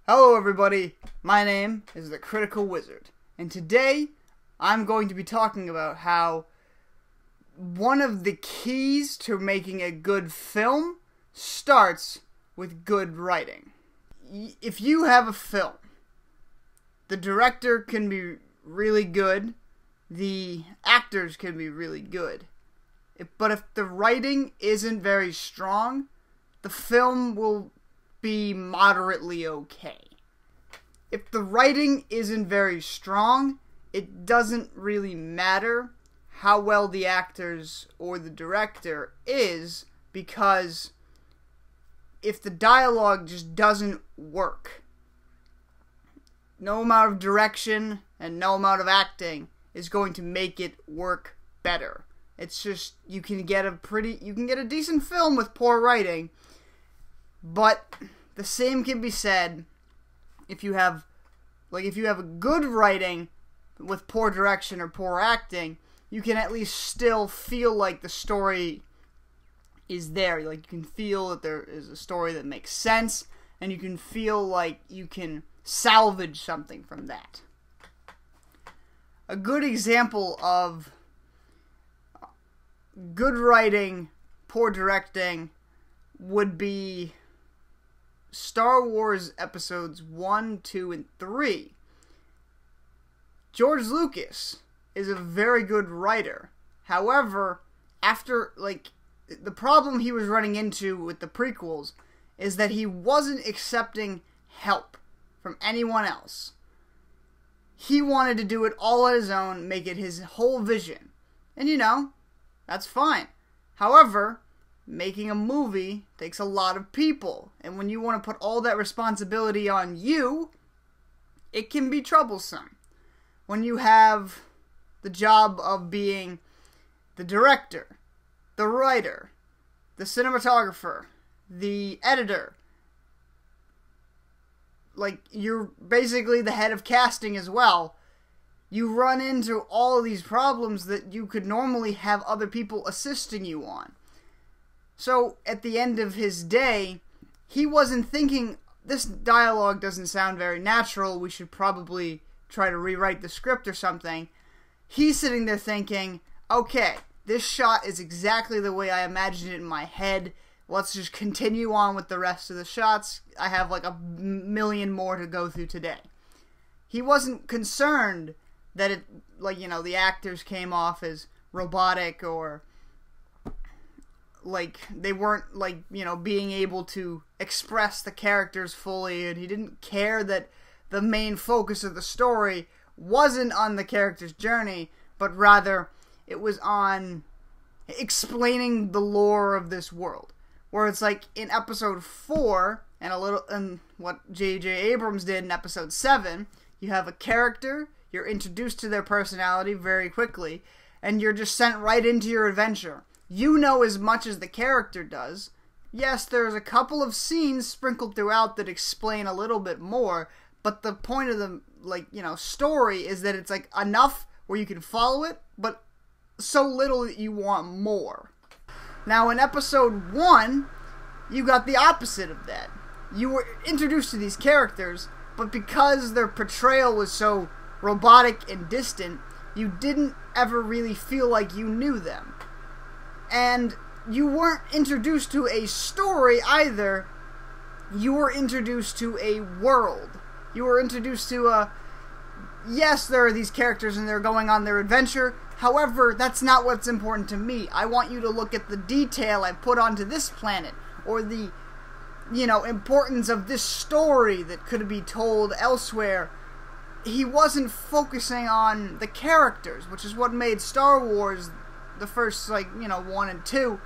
Hello everybody, my name is the Critical Wizard, and today I'm going to be talking about how one of the keys to making a good film starts with good writing. If you have a film, the director can be really good, the actors can be really good, but if the writing isn't very strong, the film will be moderately okay. If the writing isn't very strong, it doesn't really matter how well the actors or the director is, because if the dialogue just doesn't work, no amount of direction and no amount of acting is going to make it work better. It's just, you can get a decent film with poor writing, but the same can be said if you have a good writing with poor direction or poor acting. You can at least still feel like the story is there. Like, you can feel that there is a story that makes sense, and you can feel like you can salvage something from that. A good example of good writing, poor directing would be Star Wars episodes 1, 2, and 3. George Lucas is a very good writer. However, the problem he was running into with the prequels is that he wasn't accepting help from anyone else. He wanted to do it all on his own, make it his whole vision. And that's fine. However, making a movie takes a lot of people, and when you want to put all that responsibility on you, it can be troublesome. When you have the job of being the director, the writer, the cinematographer, the editor, like, you're basically the head of casting as well, you run into all of these problems that you could normally have other people assisting you on. So, at the end of his day, he wasn't thinking, this dialogue doesn't sound very natural, we should probably try to rewrite the script or something. He's sitting there thinking, okay, this shot is exactly the way I imagined it in my head, let's just continue on with the rest of the shots. I have like a million more to go through today. He wasn't concerned that the actors came off as robotic, or they weren't being able to express the characters fully, and he didn't care that the main focus of the story wasn't on the character's journey, but rather it was on explaining the lore of this world. Where it's like in episode 4 and what J.J. Abrams did in episode 7, you have a character, you're introduced to their personality very quickly, and you're just sent right into your adventure. You know as much as the character does. Yes, there's a couple of scenes sprinkled throughout that explain a little bit more, but the point of the story is that it's enough where you can follow it, but so little that you want more. Now in episode 1, you got the opposite of that. You were introduced to these characters, but because their portrayal was so robotic and distant, you didn't ever really feel like you knew them. And you weren't introduced to a story either. You were introduced to a world. You were introduced to yes, there are these characters and they're going on their adventure. However, that's not what's important to me. I want you to look at the detail I put onto this planet, or the, importance of this story that could be told elsewhere. He wasn't focusing on the characters, which is what made Star Wars, the first, 1 and 2,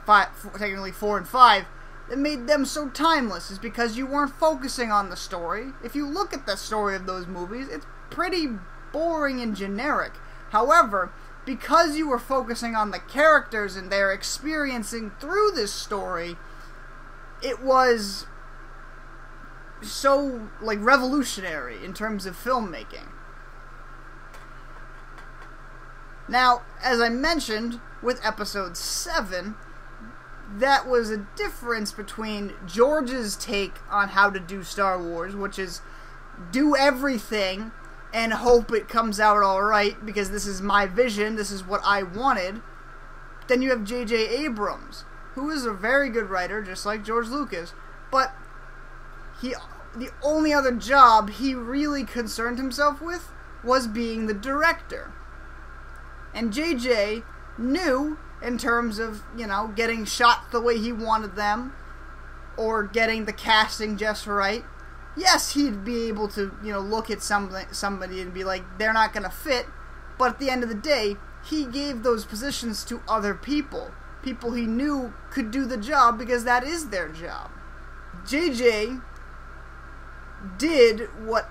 technically 4 and 5, that made them so timeless, is because you weren't focusing on the story. If you look at the story of those movies, it's pretty boring and generic. However, because you were focusing on the characters and their experiencing through this story, it was so, revolutionary in terms of filmmaking. Now, as I mentioned, with episode 7, that was a difference between George's take on how to do Star Wars, which is do everything and hope it comes out alright because this is my vision, this is what I wanted. Then you have J.J. Abrams, who is a very good writer, just like George Lucas, but the only other job he really concerned himself with was being the director. And J.J. knew, in terms of, you know, getting shot the way he wanted them, or getting the casting just right, yes, he'd be able to, you know, look at somebody and be like, they're not going to fit, but at the end of the day, he gave those positions to other people. People he knew could do the job because that is their job. J.J. did what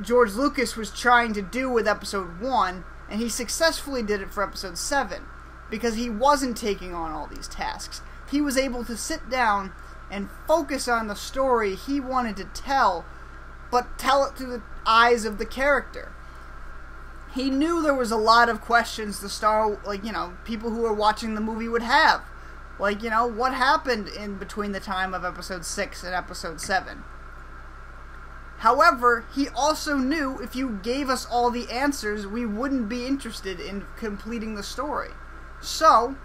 George Lucas was trying to do with Episode 1, and he successfully did it for Episode 7, because he wasn't taking on all these tasks. He was able to sit down and focus on the story he wanted to tell, but tell it through the eyes of the character. He knew there was a lot of questions people who were watching the movie would have. Like, you know, what happened in between the time of Episode 6 and Episode 7? However, he also knew if you gave us all the answers, we wouldn't be interested in completing the story. So,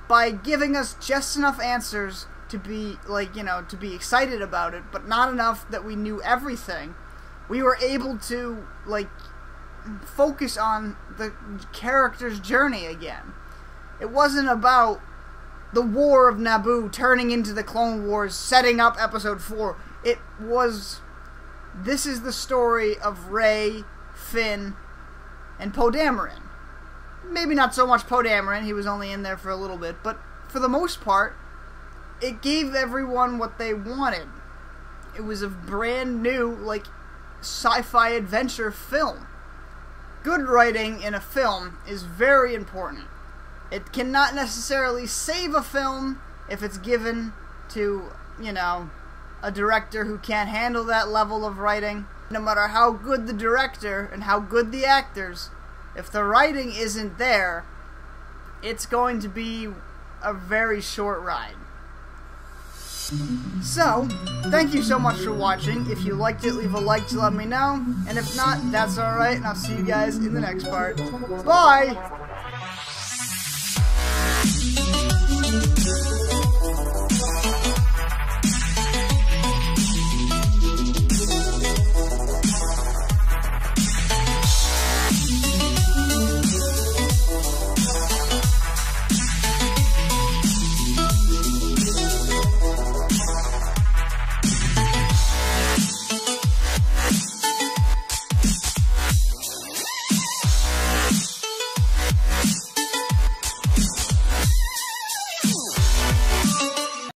by giving us just enough answers to be, to be excited about it, but not enough that we knew everything, we were able to, focus on the character's journey again. It wasn't about the War of Naboo turning into the Clone Wars, setting up Episode 4. It was, this is the story of Rey, Finn, and Poe Dameron. Maybe not so much Poe Dameron, he was only in there for a little bit, but for the most part, it gave everyone what they wanted. It was a brand new, sci-fi adventure film. Good writing in a film is very important. It cannot necessarily save a film if it's given to, a director who can't handle that level of writing. No matter how good the director and how good the actors, if the writing isn't there, it's going to be a very short ride. So, thank you so much for watching. If you liked it, leave a like to let me know. And if not, that's alright, and I'll see you guys in the next part. Bye!